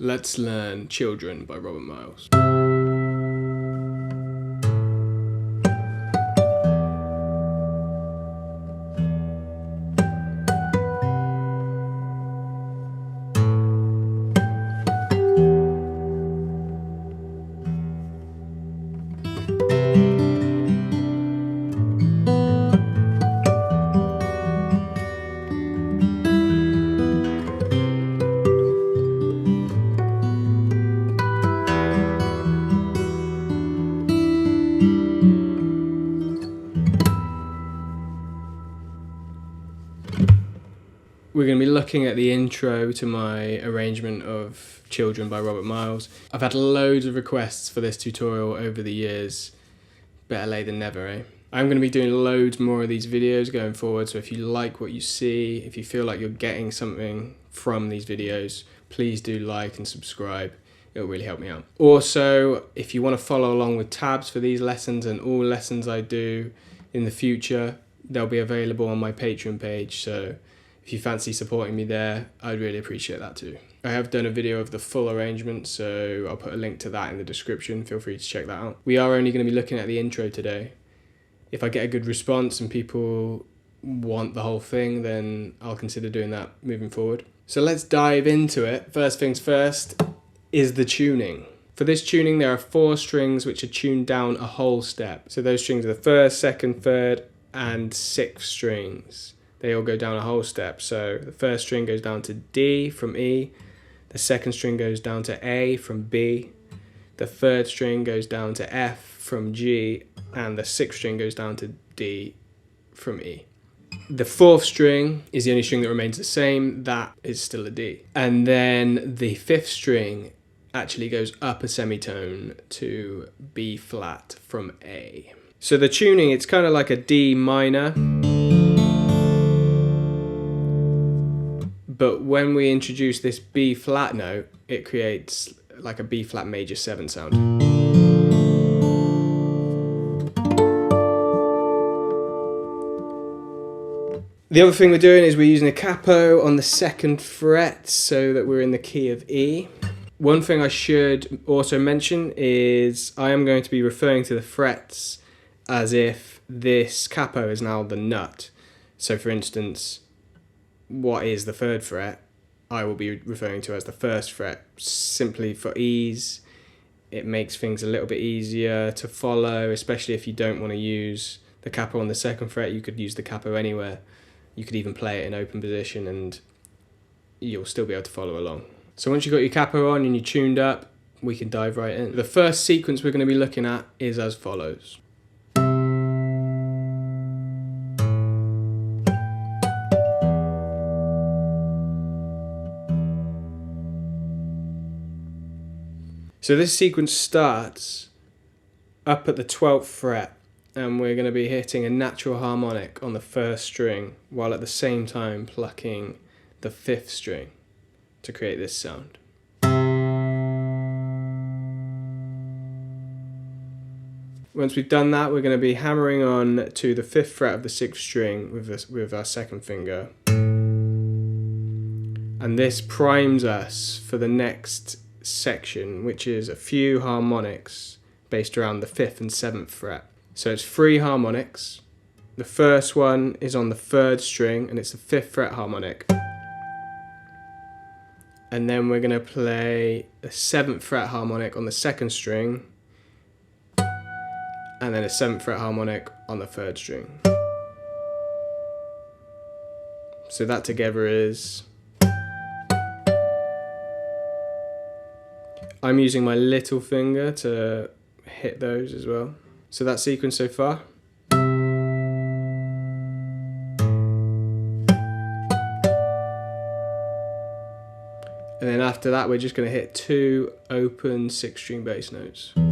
Let's learn Children by Robert Miles. We're going to be looking at the intro to my arrangement of Children by Robert Miles. I've had loads of requests for this tutorial over the years. Better late than never, eh? I'm going to be doing loads more of these videos going forward, so if you like what you see, if you feel like you're getting something from these videos, please do like and subscribe. It'll really help me out. Also, if you want to follow along with tabs for these lessons and all lessons I do in the future, they'll be available on my Patreon page, so if you fancy supporting me there, I'd really appreciate that too. I have done a video of the full arrangement, so I'll put a link to that in the description. Feel free to check that out. We are only going to be looking at the intro today. If I get a good response and people want the whole thing, then I'll consider doing that moving forward. So let's dive into it. First things first is the tuning. For this tuning, there are 4 strings which are tuned down a whole step. So those strings are the 1st, 2nd, 3rd, and 6th strings. They all go down a whole step. So the 1st string goes down to D from E, the 2nd string goes down to A from B, the 3rd string goes down to F from G, and the 6th string goes down to D from E. The 4th string is the only string that remains the same, that is still a D. And then the 5th string actually goes up a semitone to B flat from A. So the tuning, it's kind of like a D minor. But when we introduce this B flat note, it creates like a B flat major 7 sound. The other thing we're doing is we're using a capo on the 2nd fret so that we're in the key of E. One thing I should also mention is I am going to be referring to the frets as if this capo is now the nut. So for instance, what is the 3rd fret, I will be referring to as the 1st fret, simply for ease. It makes things a little bit easier to follow, especially if you don't want to use the capo on the 2nd fret. You could use the capo anywhere. You could even play it in open position and you'll still be able to follow along. So once you've got your capo on and you're tuned up, we can dive right in. The first sequence we're going to be looking at is as follows. So this sequence starts up at the 12th fret and we're going to be hitting a natural harmonic on the 1st string while at the same time plucking the 5th string to create this sound. Once we've done that, we're going to be hammering on to the 5th fret of the 6th string with our 2nd finger. And this primes us for the next section, which is a few harmonics based around the 5th and 7th fret. So it's 3 harmonics. The first one is on the 3rd string and it's the 5th fret harmonic. And then we're going to play a 7th fret harmonic on the 2nd string and then a 7th fret harmonic on the 3rd string. So that together is... I'm using my little finger to hit those as well. So that sequence so far. And then after that, we're just going to hit 2 open 6-string bass notes. And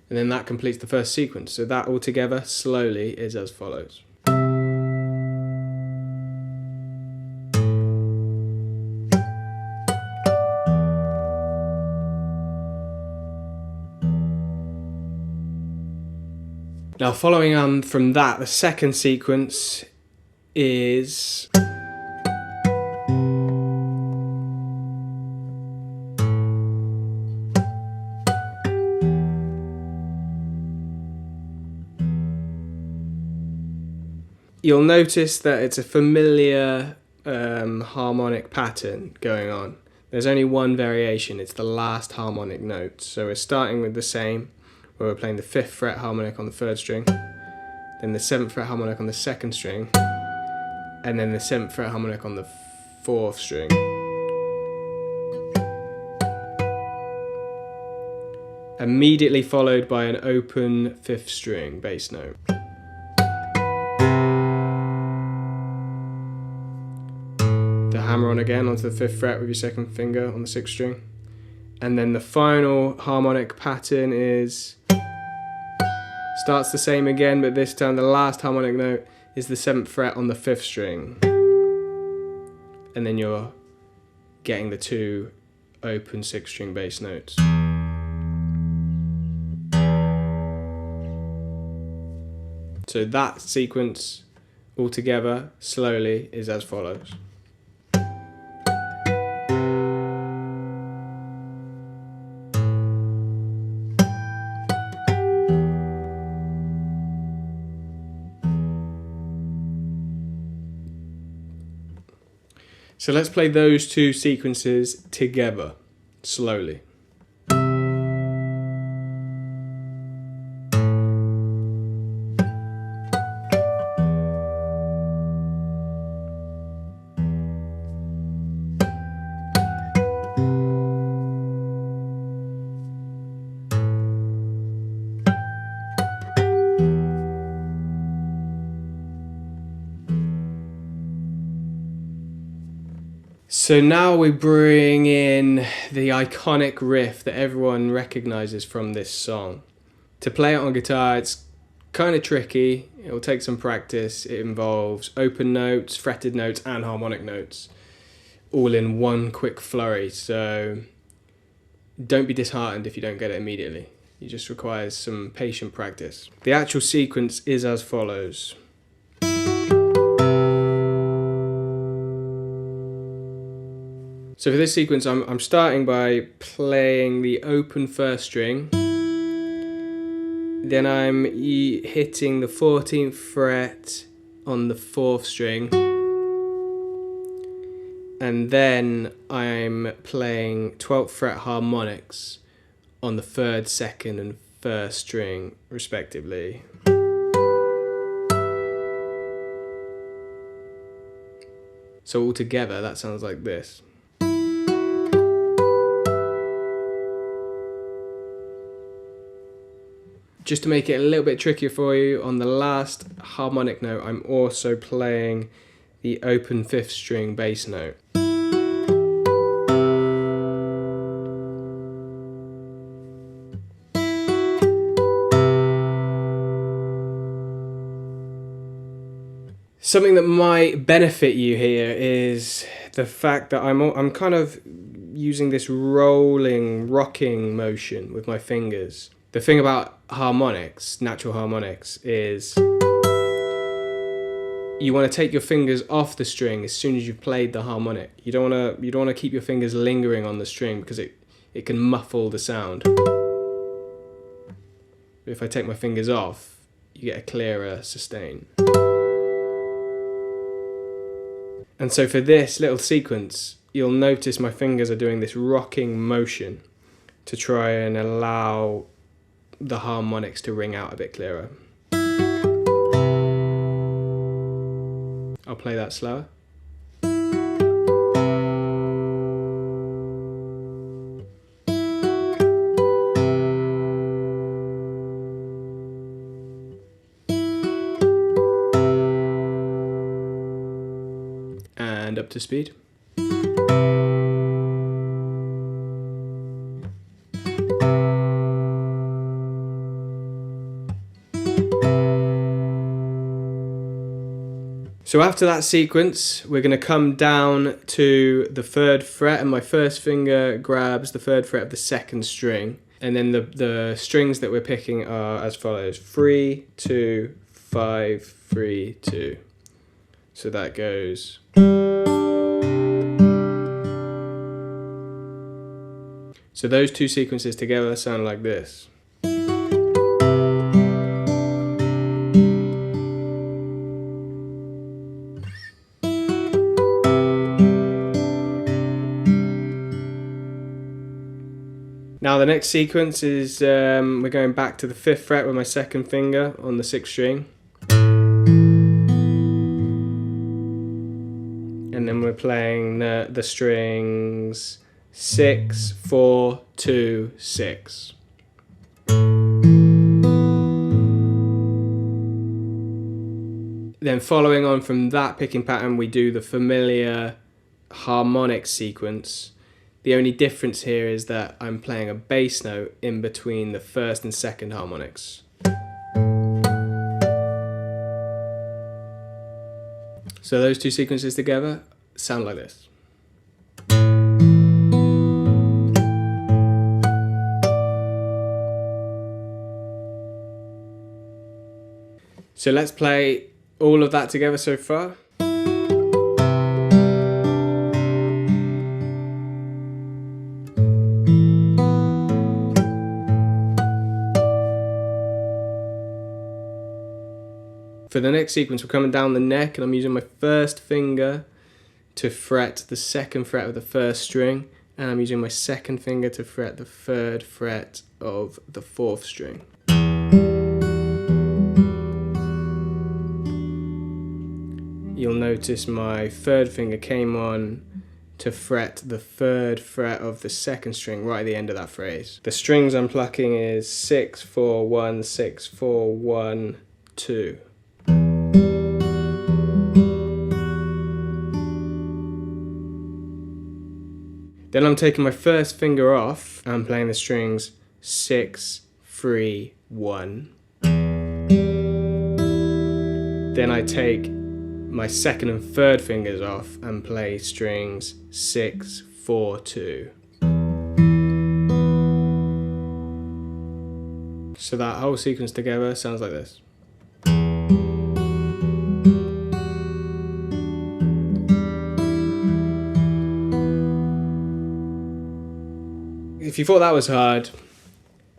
then that completes the first sequence. So that all together, slowly, is as follows. Now following on from that, the second sequence is you'll notice that it's a familiar harmonic pattern going on. There's only one variation, it's the last harmonic note. So we're starting with the same, where we're playing the 5th fret harmonic on the 3rd string, then the 7th fret harmonic on the 2nd string, and then the 7th fret harmonic on the 4th string. Immediately followed by an open 5th string bass note. The hammer on again onto the 5th fret with your 2nd finger on the 6th string. And then the final harmonic pattern starts the same again, but this time the last harmonic note is the 7th fret on the 5th string. And then you're getting the 2 open 6th string bass notes. So that sequence altogether, slowly, is as follows. So let's play those 2 sequences together, slowly. So now we bring in the iconic riff that everyone recognizes from this song. To play it on guitar, it's kind of tricky. It will take some practice. It involves open notes, fretted notes, and harmonic notes, all in one quick flurry. So don't be disheartened if you don't get it immediately. It just requires some patient practice. The actual sequence is as follows. So for this sequence, I'm starting by playing the open 1st string. Then I'm hitting the 14th fret on the 4th string. And then I'm playing 12th fret harmonics on the 3rd, 2nd, and 1st string, respectively. So altogether, that sounds like this. Just to make it a little bit trickier for you, on the last harmonic note, I'm also playing the open 5th string bass note. Something that might benefit you here is the fact that I'm kind of using this rolling, rocking motion with my fingers. The thing about harmonics, natural harmonics, is you want to take your fingers off the string as soon as you've played the harmonic. You don't want to keep your fingers lingering on the string because it can muffle the sound. If I take my fingers off, you get a clearer sustain. And so for this little sequence, you'll notice my fingers are doing this rocking motion to try and allow the harmonics to ring out a bit clearer. I'll play that slower. And up to speed. So after that sequence, we're going to come down to the 3rd fret, and my first finger grabs the 3rd fret of the 2nd string. And then the strings that we're picking are as follows: 3, 2, 5, 3, 2. So that goes. So those two sequences together sound like this. Now the next sequence is we're going back to the 5th fret with my 2nd finger on the 6th string. And then we're playing the strings 6, 4, 2, 6. Then following on from that picking pattern, we do the familiar harmonic sequence. The only difference here is that I'm playing a bass note in between the 1st and 2nd harmonics. So those two sequences together sound like this. So let's play all of that together so far. For the next sequence, we're coming down the neck and I'm using my 1st finger to fret the 2nd fret of the 1st string, and I'm using my 2nd finger to fret the 3rd fret of the 4th string. You'll notice my 3rd finger came on to fret the 3rd fret of the 2nd string right at the end of that phrase. The strings I'm plucking is 6, 4, 1, 6, 4, 1, 2. Then I'm taking my 1st finger off and I'm playing the strings 6, 3, 1. Then I take my 2nd and 3rd fingers off and play strings 6, 4, 2. So that whole sequence together sounds like this. If you thought that was hard,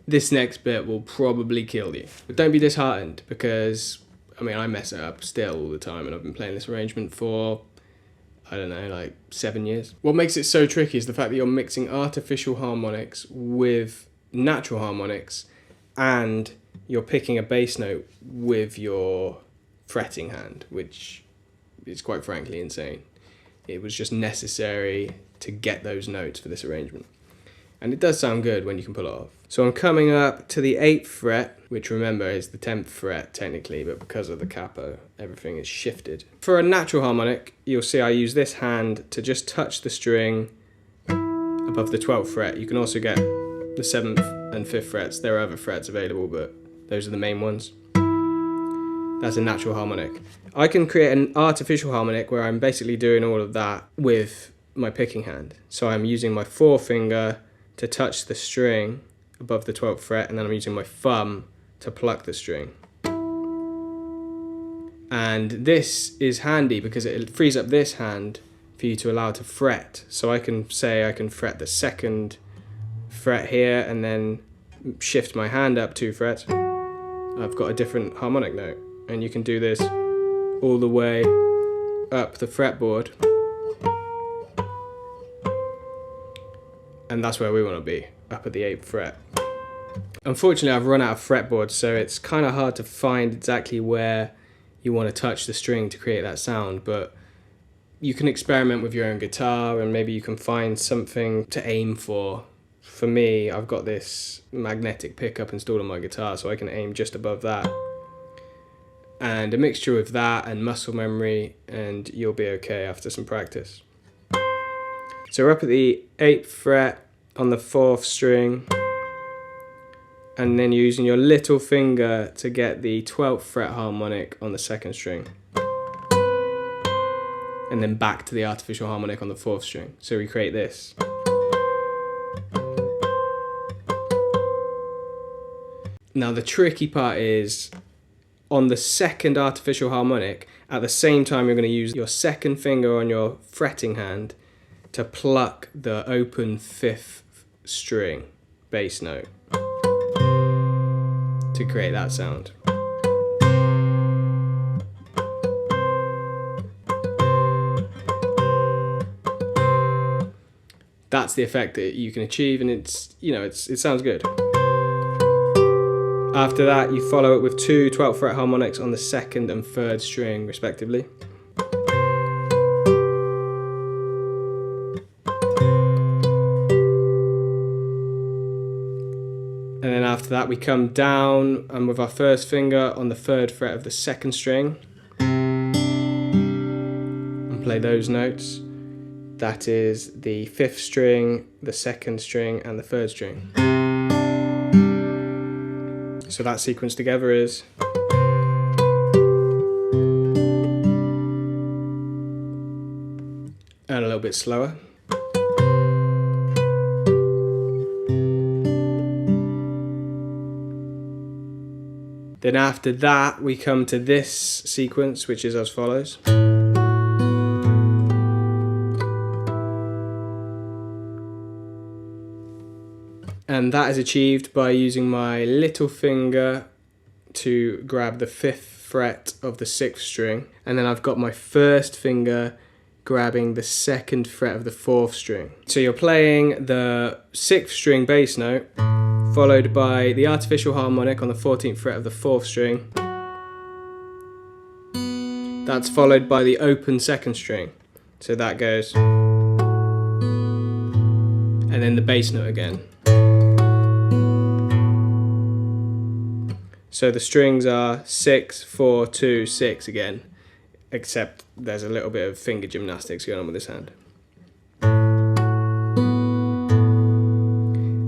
this next bit will probably kill you. But don't be disheartened, because I mess it up still all the time, and I've been playing this arrangement for, I don't know, like 7 years. What makes it so tricky is the fact that you're mixing artificial harmonics with natural harmonics, and you're picking a bass note with your fretting hand, which is quite frankly insane. It was just necessary to get those notes for this arrangement. And it does sound good when you can pull it off. So I'm coming up to the 8th fret, which remember is the 10th fret technically, but because of the capo, everything is shifted. For a natural harmonic, you'll see I use this hand to just touch the string above the 12th fret. You can also get the 7th and 5th frets. There are other frets available, but those are the main ones. That's a natural harmonic. I can create an artificial harmonic where I'm basically doing all of that with my picking hand. So I'm using my 4-finger to touch the string above the 12th fret, and then I'm using my thumb to pluck the string. And this is handy because it frees up this hand for you to allow to fret. So I can say I can fret the 2nd fret here and then shift my hand up 2 frets. I've got a different harmonic note, and you can do this all the way up the fretboard. And that's where we want to be, up at the 8th fret. Unfortunately, I've run out of fretboards, so it's kind of hard to find exactly where you want to touch the string to create that sound, but you can experiment with your own guitar and maybe you can find something to aim for. For me, I've got this magnetic pickup installed on my guitar, so I can aim just above that. And a mixture of that and muscle memory, and you'll be okay after some practice. So we're up at the 8th fret on the 4th string, and then you're using your little finger to get the 12th fret harmonic on the 2nd string, and then back to the artificial harmonic on the 4th string. So we create this. Now the tricky part is on the 2nd artificial harmonic, At the same time, you're going to use your second finger on your fretting hand to pluck the open 5th string bass note to create that sound. That's the effect that you can achieve, and it sounds good. After that, you follow it with 2 12th fret harmonics on the 2nd and 3rd string, respectively. And then after that, we come down and with our first finger on the 3rd fret of the 2nd string and play those notes. That is the 5th string, the 2nd string, and the 3rd string. So that sequence together is. And a little bit slower. Then after that, we come to this sequence, which is as follows. And that is achieved by using my little finger to grab the 5th fret of the 6th string. And then I've got my first finger grabbing the 2nd fret of the 4th string. So you're playing the 6th string bass note, followed by the artificial harmonic on the 14th fret of the 4th string. That's followed by the open 2nd string. So that goes. And then the bass note again. So the strings are 6, 4, 2, 6 again, except there's a little bit of finger gymnastics going on with this hand.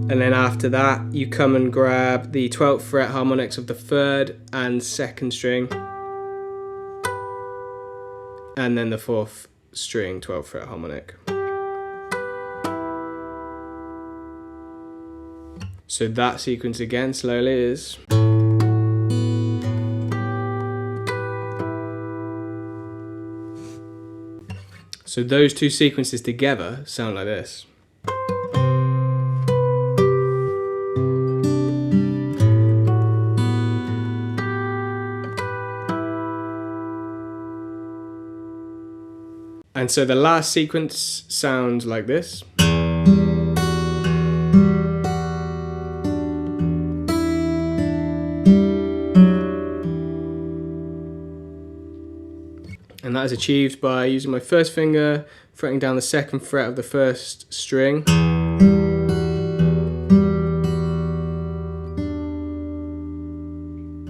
And then after that, you come and grab the 12th fret harmonics of the 3rd and 2nd string, and then the 4th string 12th fret harmonic. So that sequence again slowly is. So those two sequences together sound like this. And so the last sequence sounds like this. And that is achieved by using my first finger, fretting down the 2nd fret of the 1st string.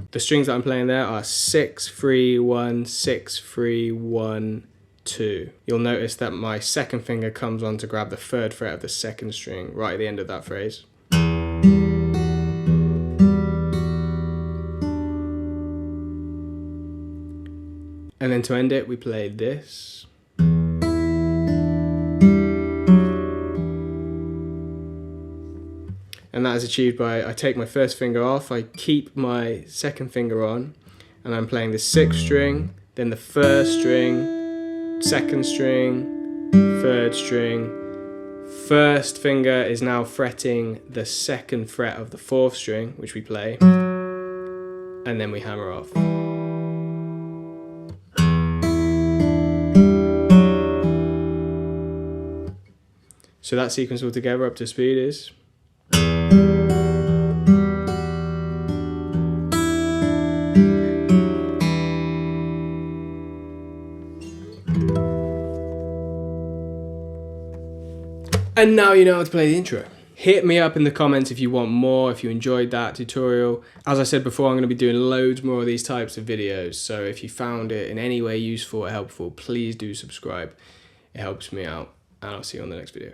The strings that I'm playing there are 6, 3, 1, 6, 3, 1, 2. You'll notice that my 2nd finger comes on to grab the 3rd fret of the 2nd string right at the end of that phrase. And then to end it, we play this. And that is achieved by, I take my first finger off, I keep my 2nd finger on, and I'm playing the 6th string, then the 1st string, 2nd string, 3rd string. 1st finger is now fretting the 2nd fret of the 4th string, which we play, and then we hammer off. So that sequence altogether up to speed is. And now you know how to play the intro. Hit me up in the comments if you want more, if you enjoyed that tutorial. As I said before, I'm going to be doing loads more of these types of videos, so if you found it in any way useful or helpful, please do subscribe. It helps me out, and I'll see you on the next video.